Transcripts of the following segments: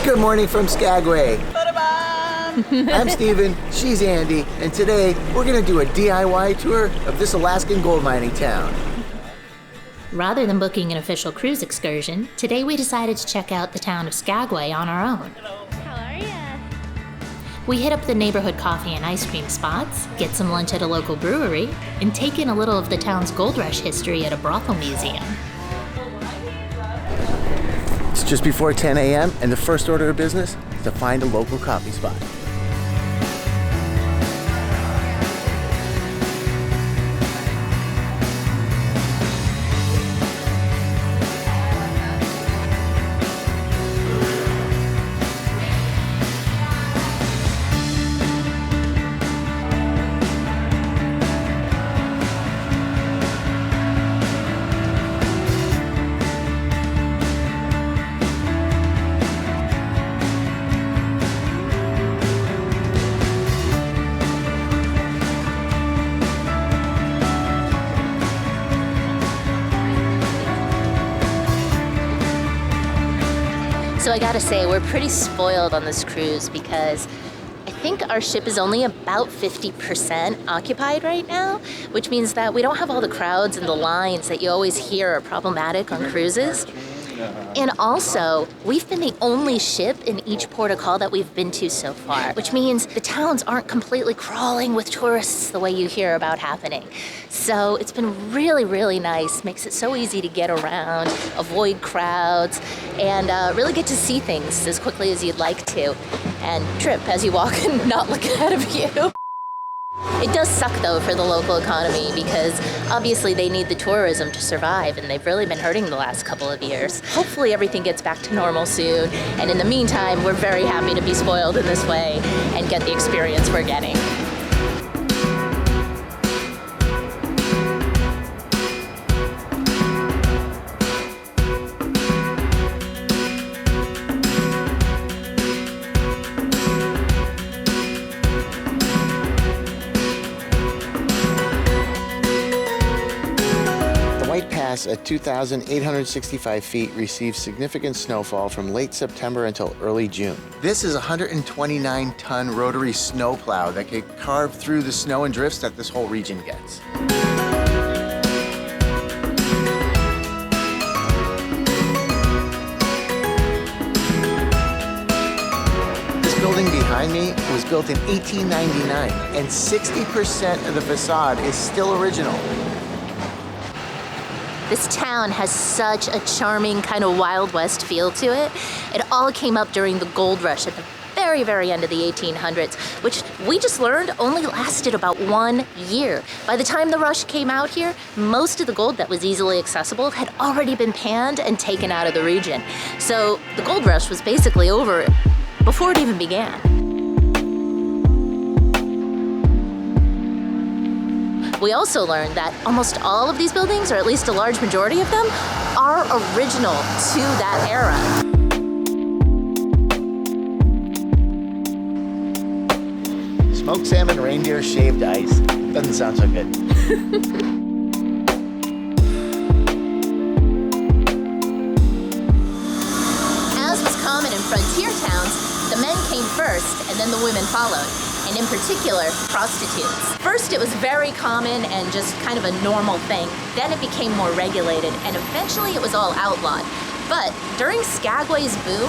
Good morning from Skagway. I'm Stephen, she's Andy, and today we're going to do a DIY tour of this Alaskan gold mining town. Rather than booking an official cruise excursion, today we decided to check out the town of Skagway on our own. Hello. How are ya? We hit up the neighborhood coffee and ice cream spots, get some lunch at a local brewery, and take in a little of the town's gold rush history at a Brothel Museum. It's just before 10 a.m. and the first order of business is to find a local coffee spot. So I gotta say, we're pretty spoiled on this cruise because I think our ship is only about 50% occupied right now, which means that we don't have all the crowds and the lines that you always hear are problematic on cruises. And also, we've been the only ship in each port of call that we've been to so far, which means the towns aren't completely crawling with tourists the way you hear about happening. So it's been really, really nice. Makes it so easy to get around, avoid crowds, and really get to see things as quickly as you'd like to, and trip as you walk and not look ahead of you. It does suck, though, for the local economy because obviously they need the tourism to survive, and they've really been hurting the last couple of years. Hopefully everything gets back to normal soon, and in the meantime, we're very happy to be spoiled in this way and get the experience we're getting. At 2,865 feet receives significant snowfall from late September until early June. This is a 129-ton rotary snow plow that can carve through the snow and drifts that this whole region gets. This building behind me was built in 1899, and 60% of the facade is still original. This town has such a charming kind of Wild West feel to it. It all came up during the gold rush at the very, very end of the 1800s, which we just learned only lasted about 1 year. By the time the rush came out here, most of the gold that was easily accessible had already been panned and taken out of the region. So the gold rush was basically over before it even began. We also learned that almost all of these buildings, or at least a large majority of them, are original to that era. Smoked salmon, reindeer, shaved ice. Doesn't sound so good. As was common in frontier towns, the men came first and then the women followed. And in particular, prostitutes. First, it was very common and just kind of a normal thing. Then it became more regulated, and eventually it was all outlawed. But during Skagway's boom,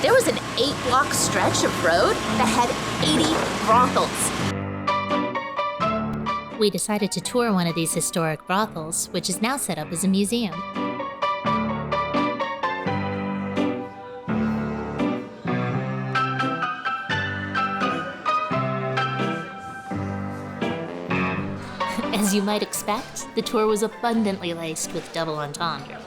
there was an 8-block stretch of road that had 80 brothels. We decided to tour one of these historic brothels, which is now set up as a museum. As you might expect, the tour was abundantly laced with double entendre.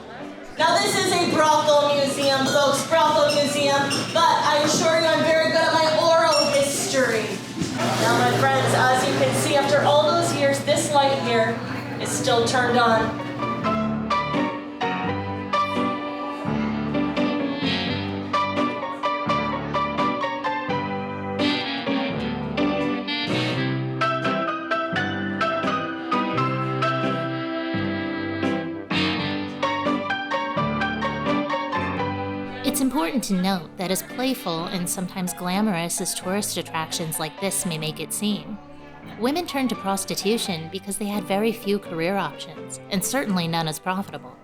Now this is a brothel museum, folks, brothel museum, but I assure you I'm very good at my oral history. Now my friends, as you can see, after all those years, this light here is still turned on. It's important important to note that as playful and sometimes glamorous as tourist attractions like this may make it seem, women turned to prostitution because they had very few career options, and certainly none as profitable.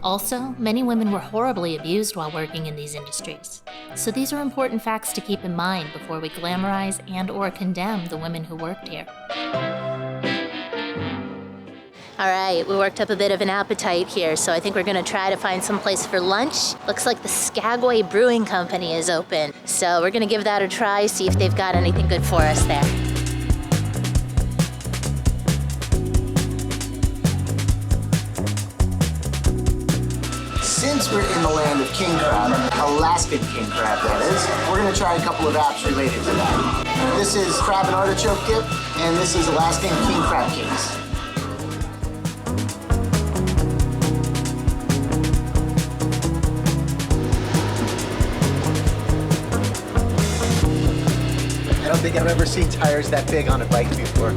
Also, many women were horribly abused while working in these industries. So these are important facts to keep in mind before we glamorize and/or condemn the women who worked here. All right, we worked up a bit of an appetite here, so I think we're gonna try to find some place for lunch. Looks like the Skagway Brewing Company is open, so we're gonna give that a try, see if they've got anything good for us there. Since we're in the land of king crab, Alaskan king crab that is, we're gonna try a couple of apps related to that. This is crab and artichoke dip, and this is Alaskan king crab cakes. I don't think I've ever seen tires that big on a bike before.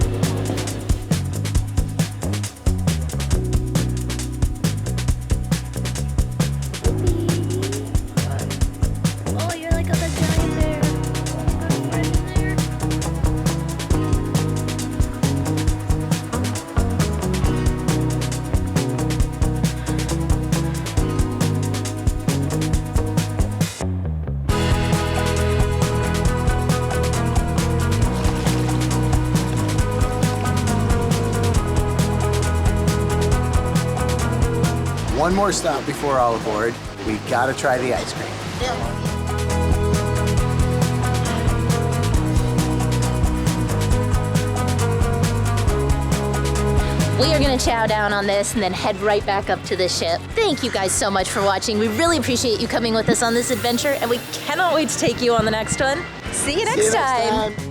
One more stop before all aboard. We gotta try the ice cream. We are gonna chow down on this and then head right back up to the ship. Thank you guys so much for watching. We really appreciate you coming with us on this adventure, and we cannot wait to take you on the next one. See you next time.